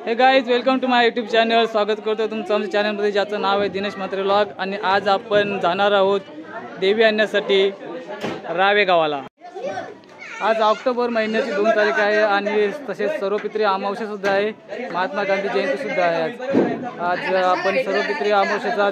हे guys, welcome to my YouTube channel. स्वागत करतो तुमचं आमच्या चॅनलमध्ये, ज्याचं नाव आहे दिनेश म्हात्रे व्लॉग. आणि आज आपण जाणार आहोत देवी आणण्यासाठी रावे गावाला. आज ऑक्टोबर महिन्याची 2 तारीख आहे आणि तसेच सर्वपित्री अमावस्यासुद्धा आहे. महात्मा गांधी जयंतीसुद्धा आहे. आज आपण सर्वपित्री अमावस्येचा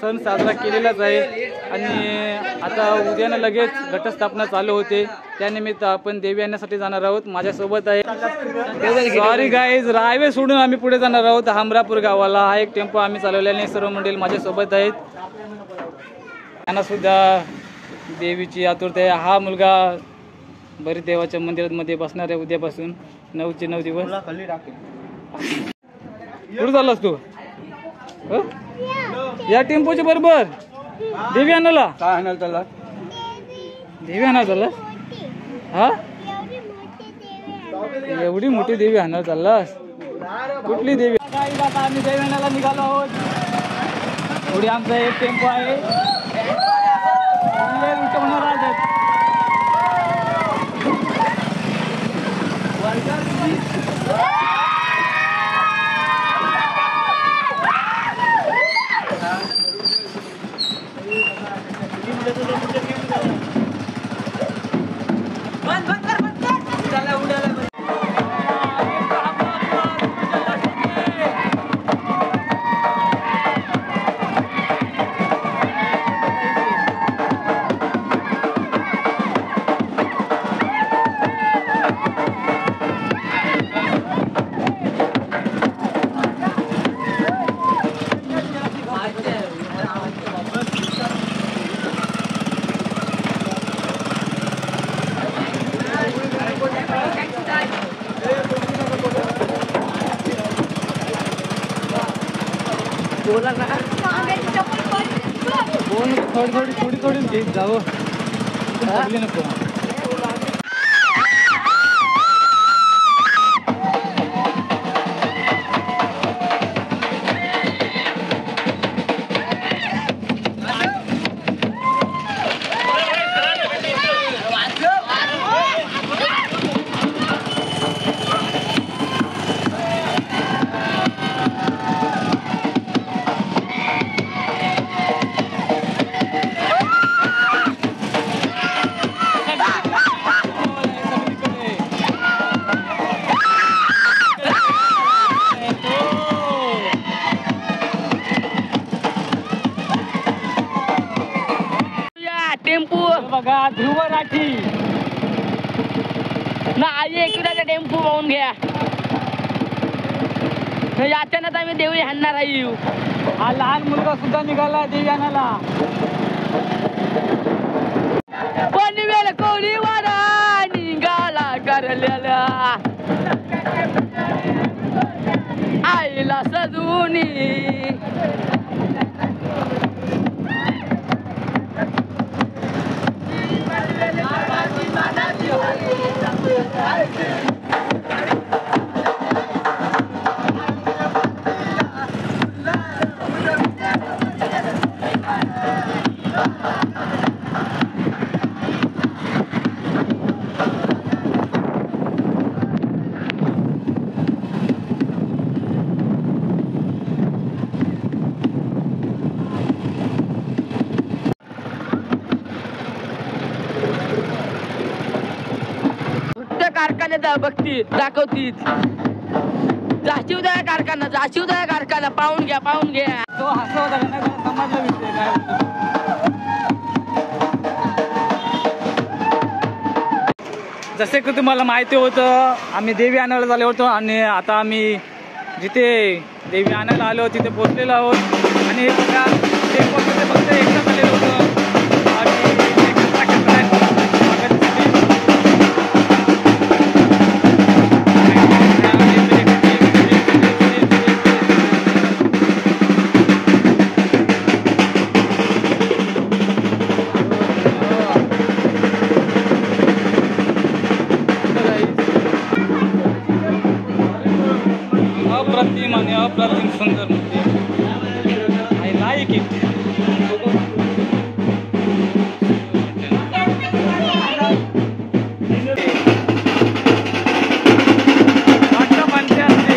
सण साजरा केलेलाच आहे. आणि आता उद्यानं लगेच घटस्थापना चालू होते. त्यानिमित्त आपण देवी आणण्यासाठी जाणार आहोत. माझ्यासोबत आहे, सॉरी गाईज, रावे सोडून आम्ही पुढे जाणार आहोत हमरापूर गावाला. हा एक टेम्पो आम्ही चालवल्याने सर्व मंडळी माझ्यासोबत आहेत. त्यांना सुद्धा देवीची आतुरता आहे. हा मुलगा बरी देवाच्या मंदिरामध्ये बसणार आहे उद्यापासून 9चे 9 दिवस. कुठं चाललास तू? या टेम्पोच्या बरोबर देवी आणायला? काय आणायला चालला? देवी आणायला चालला? हा, एवढी मोठी देवी आणायला चाललास? कुठली देवी? आता आम्ही देवी आणायला निघालो आहोत. थोडी आमचा एक टेम्पो आहे. बोला ना, थोडी घेत जावं. नको. टेम्पो बघा, ध्रुव राठी ना आई एकदाचा टेम्पो पाहून घ्या. अचानक आम्ही देवी आणणार आहे. हा लहान मुलगा सुद्धा निघाला देवी आणायला. पनवेल कोळी वाडा निघाला करलेला आईला सजूनी. कारखान्यात बघती दाखवतीच. जाशीवदाय कारखाना पाहून घ्या. तो हसवता समजला विषय काय. जसे की तुम्हाला माहिती होतं, आम्ही देवी आणायला आलो होतो. आणि आता आम्ही जिथे देवी आणायला आलो तिथे पोहोचलेलो आहोत. आणि फक्त एकदाच आलेलो होतो. अप्रतिम सुंदर मूर्ती. I like it. म्हणते असते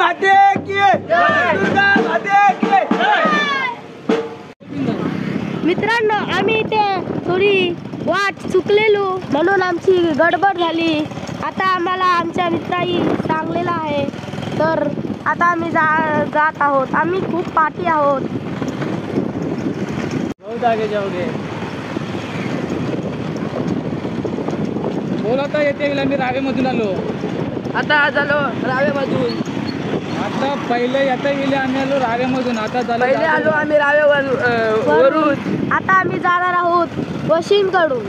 माते की दुर्गा माते की मित्रांनो, आम्ही इथे थोडी वाट चुकलेलो म्हणून आमची गडबड झाली. आता आम्हाला आमच्या मित्राही सांगलेला आहे, तर आता आम्ही जात आहोत. आम्ही खूप पाठी आहोत. बहुत आगे जाओगे. बोलता येते गेला मी रावेमधून आलो. आता झालो रावेमधून. आता पहिले येता गेले आम्ही आलो रावेमधून. आता झालं पहिले आलो आम्ही रावेवरून. आता आम्ही जाणार आहोत वाशिमकडून.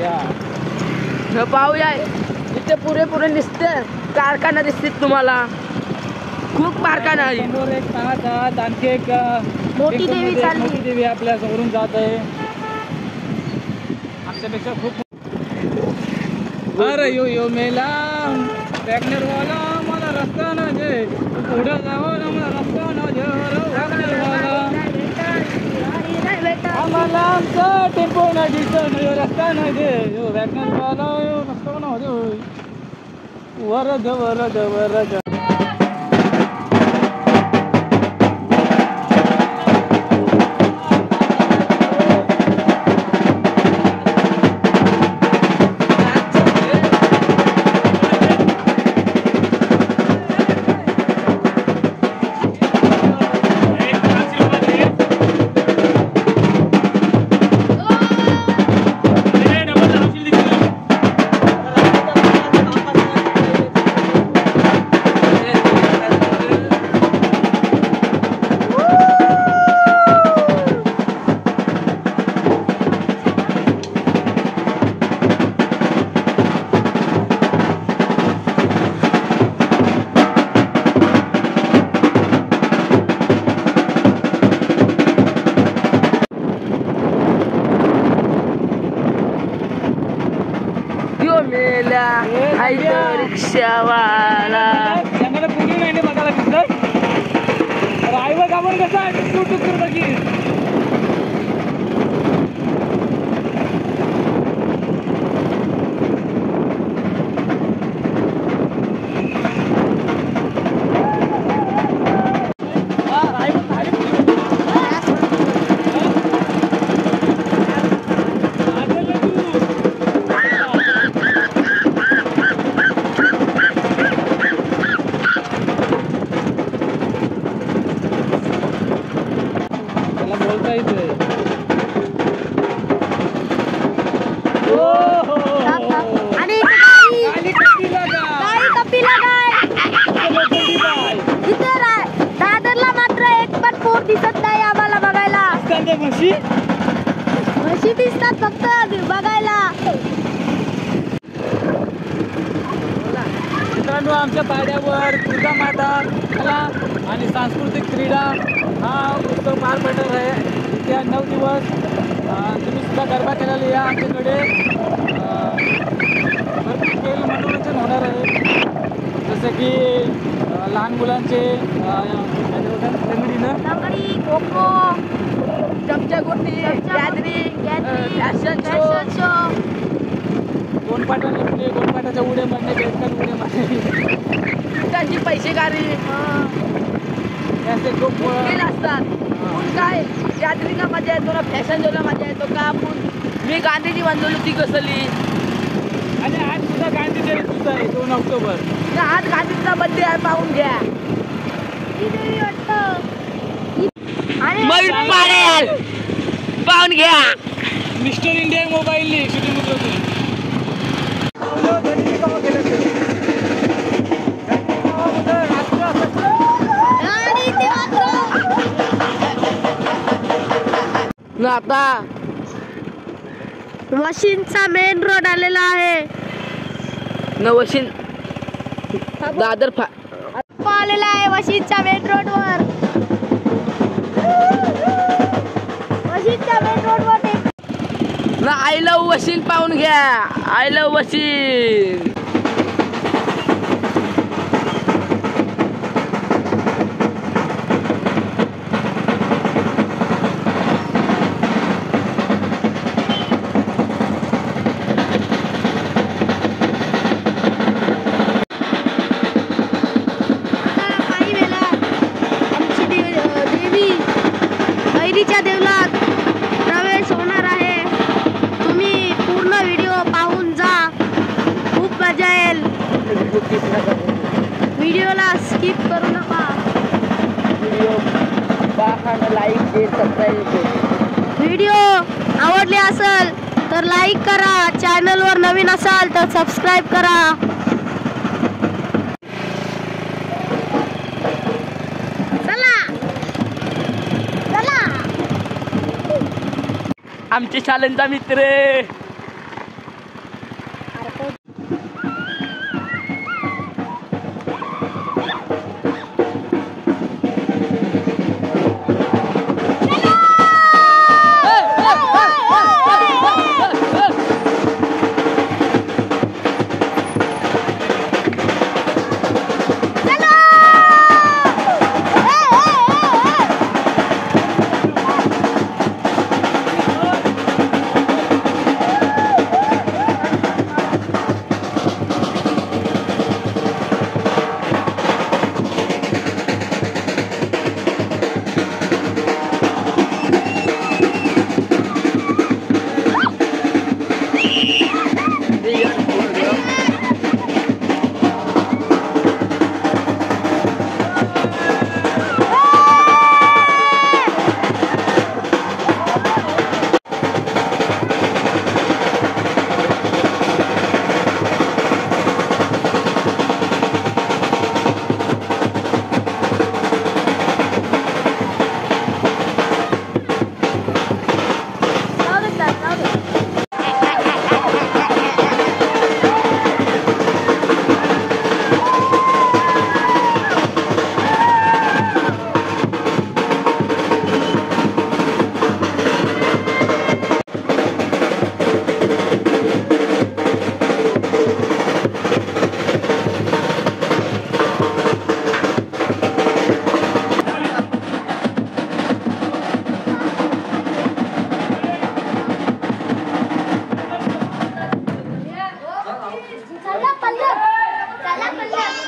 या पाहूया इथे पुरे दिसते कारखाना दिसते तुम्हाला. खूप कारखाना आहे. समोर एक ताज आहात. आणखी एक मोठी टेम्पोमध्ये देवी एक चालली. मोठी देवी आपल्या समोरून जात आहे. आमच्यापेक्षा खूप. अरे यो मेला वॅगनर वाला मला रस्ता ना दे. पुढे जावं ना मला रस्ता ना दे. वॅगनर वाला आम्हाला आमचा टेम्पो ना दिसत यो रस्ता ना दे. यो वॅगनर वाला यो रस्ता ना दे. वरद वरद वरद. मेला रिक्षावाला त्यांना कुणी नाही बघायला दिसत. रायवर कामून कसं आहे तू टुकर बघी. बोलता येते. आणि कपिला गाय इथे दादरला मात्र एक पण पोर दिसत नाही आम्हाला बघायला. म्हशी दिसतात फक्त बघायला. मित्रांनो, आमच्या पाड्यावर दुर्गा माता कला आणि सांस्कृतिक क्रीडा हा उत्सव पार पडणार आहे. येत्या 9 दिवस तुम्ही सुद्धा गरबा खेळायला या. आमच्याकडे भरपूर खेळ मनोरंजन होणार आहे. जसं की लहान मुलांचे लंगडी, खो-खो, चमचागुंडी, गॅदरिंग, फॅशन शो, गोंडपाटाने पुढे गोंडपाटाच्या उड्या मारणे, बेडकात उड्या मारणे, त्यांची पैसेकारी असे खूप खेळ असतात. पण काय गॅदरिंगला मजा येतो ना, फॅशन शोला मजा येतो का. आपण मी गांधीजी बनवली होती कसली. आणि आज सुद्धा गांधी जयंती आहे 2 ऑक्टोबर. आज गांधीचा बर्थडे आहे, पाहून घ्या. आणि मयूर पाडेल पाहून घ्या. मिस्टर इंडिया मोबाईलने शूटिंग होती. आता वाशिमचा मेन रोड आलेला आहे. नवशीन दादर आलेला आहे वाशिमच्या मेन रोडवर. वाशिमच्या मेन रोडवर ना आय लव्ह वशील पाहून घ्या. I love वशील. व्हिडिओ आवडले असेल तर लाईक करा, चॅनलवर नवीन असाल तर सबस्क्राईब करा. चला चला. आमचे शाळेचा मित्र.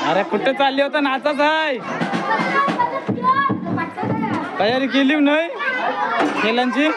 अरे कुठे चालली होता? नाचाच आहे. तयारी केली नाही खेळांची?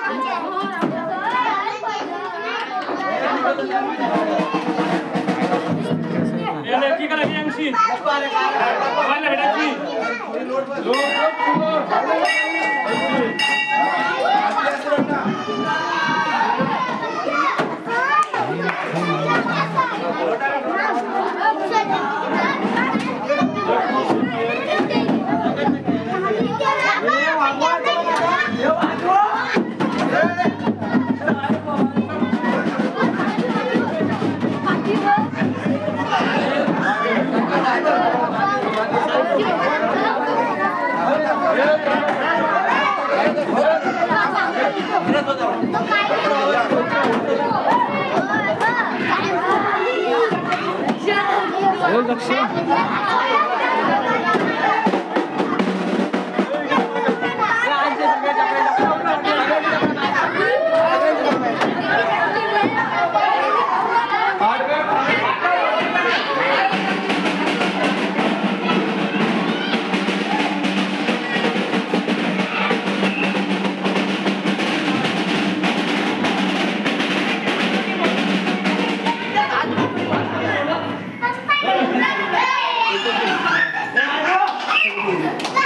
Let's go.